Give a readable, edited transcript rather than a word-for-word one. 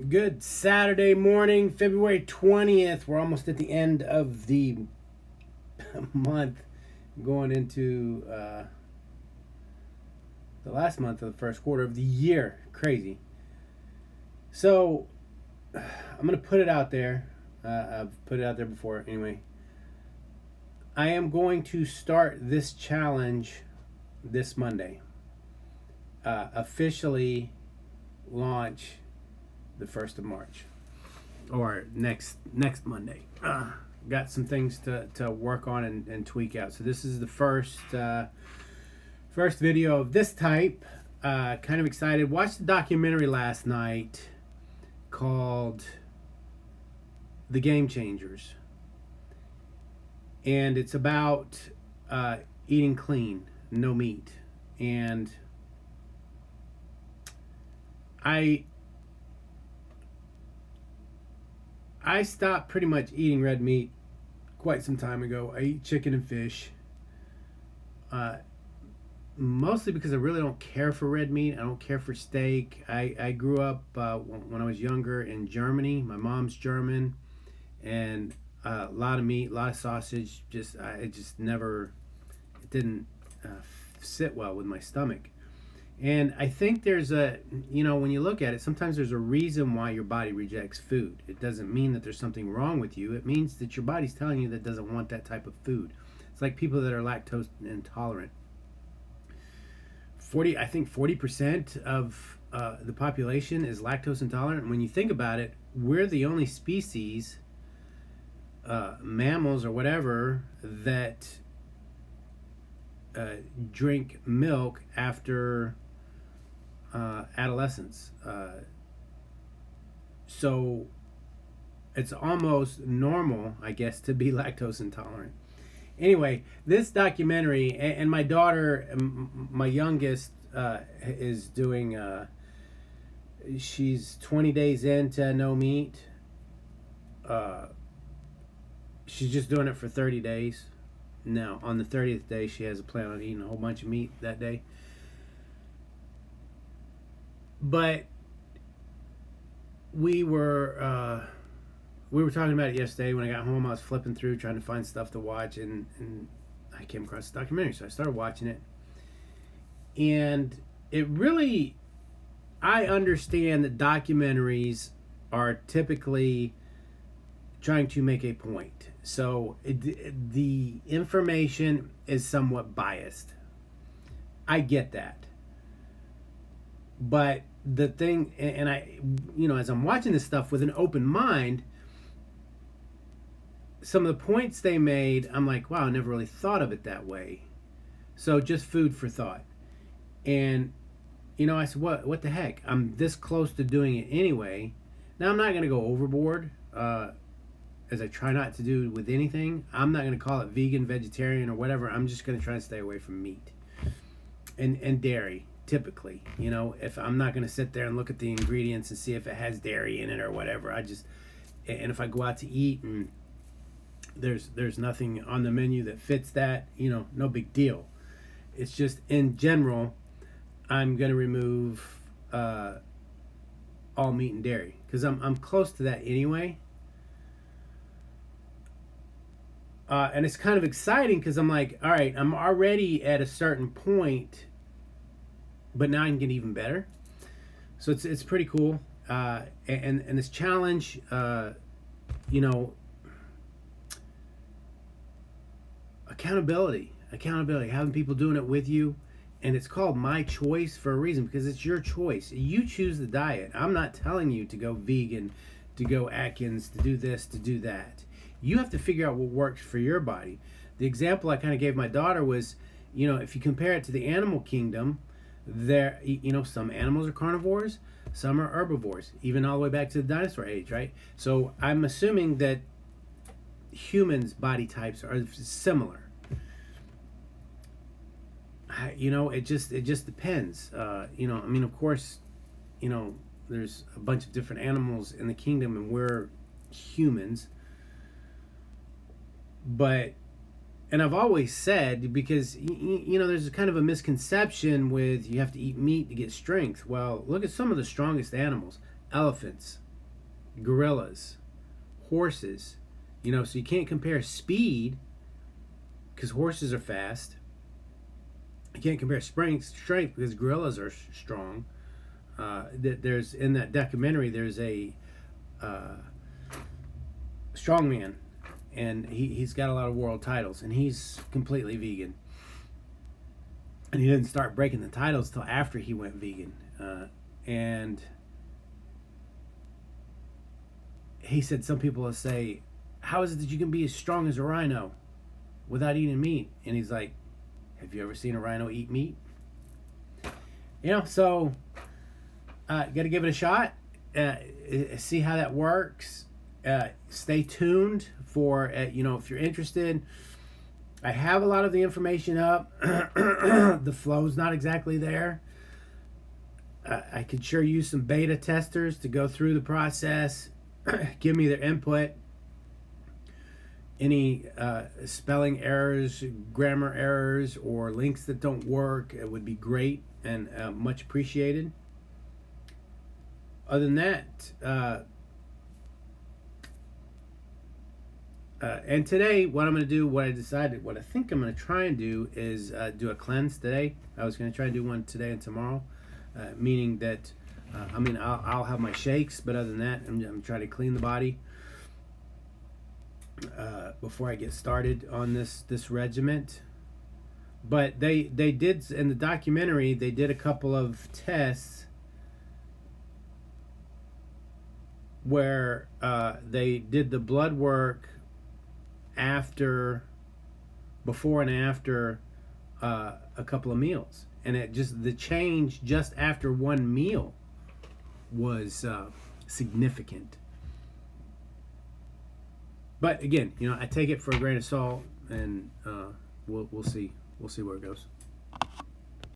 Good Saturday morning, February 20th. We're almost at the end of the month, going into the last month of the first quarter of the year. Crazy. So, I'm going to put it out there. I've put it out there before. Anyway, I am going to start this challenge this Monday. Officially launch the 1st of March or next Monday. Got some things to work on and tweak out. So this is the first video of this type. Kind of excited. Watched the documentary last night called The Game Changers. And it's about eating clean, no meat. And I stopped pretty much eating red meat quite some time ago. I eat chicken and fish. Mostly because I really don't care for red meat. I don't care for steak. I grew up when I was younger in Germany. My mom's German, and a lot of meat, a lot of sausage. It didn't sit well with my stomach. And I think there's when you look at it, sometimes there's a reason why your body rejects food. It doesn't mean that there's something wrong with you. It means that your body's telling you that it doesn't want that type of food. It's like people that are lactose intolerant. 40% of the population is lactose intolerant. And when you think about it, we're the only species, mammals or whatever, that drink milk after adolescence. So it's almost normal, I guess, to be lactose intolerant. Anyway, this documentary, and my daughter, my youngest, is doing, she's 20 days into no meat. She's just doing it for 30 days. Now, on the 30th day, she has a plan on eating a whole bunch of meat that day. But we were talking about it yesterday. When I got home, I was flipping through trying to find stuff to watch, and I came across the documentary, so I started watching it. And it really, I understand that documentaries are typically trying to make a point. So the information is somewhat biased. I get that. But the thing, and I, as I'm watching this stuff with an open mind, some of the points they made, I'm like, wow, I never really thought of it that way. So just food for thought. And, I said, what the heck? I'm this close to doing it anyway. Now, I'm not going to go overboard, as I try not to do with anything. I'm not going to call it vegan, vegetarian, or whatever. I'm just going to try to stay away from meat and dairy, typically. If I'm not going to sit there and look at the ingredients and see if it has dairy in it or whatever. And if I go out to eat and there's nothing on the menu that fits that, no big deal. It's just, in general, I'm going to remove all meat and dairy because I'm close to that anyway. And it's kind of exciting because I'm like, all right, I'm already at a certain point, but now I can get even better. So it's pretty cool. And this challenge, accountability, having people doing it with you. And it's called My Choice for a reason, because it's your choice. You choose the diet. I'm not telling you to go vegan, to go Atkins, to do this, to do that. You have to figure out what works for your body. The example I kind of gave my daughter was, if you compare it to the animal kingdom, there, some animals are carnivores, some are herbivores, even all the way back to the dinosaur age, right? So I'm assuming that humans' body types are similar. It just depends. Of course, there's a bunch of different animals in the kingdom, and we're humans. But, and I've always said, because, there's kind of a misconception with you have to eat meat to get strength. Well, look at some of the strongest animals. Elephants, gorillas, horses. So you can't compare speed because horses are fast. You can't compare strength because gorillas are strong. There's in that documentary. There's a strongman, and he's got a lot of world titles, and he's completely vegan. And he didn't start breaking the titles till after he went vegan. And he said some people will say, "How is it that you can be as strong as a rhino without eating meat?" And he's like, "Have you ever seen a rhino eat meat?" So got to give it a shot. See how that works. Stay tuned for if you're interested. I have a lot of the information up. The flow's not exactly there. I could sure use some beta testers to go through the process, give me their input. Any spelling errors, grammar errors, or links that don't work, it would be great and much appreciated. Other than that, and today, what I'm going to do, what I think I'm going to try and do is do a cleanse today. I was going to try and do one today and tomorrow, meaning that, I'll have my shakes, but other than that, I'm trying to clean the body before I get started on this regiment. But they did, in the documentary, they did a couple of tests where they did the blood work before and after a couple of meals, and the change just after one meal was significant. But again, I take it for a grain of salt, and we'll see where it goes.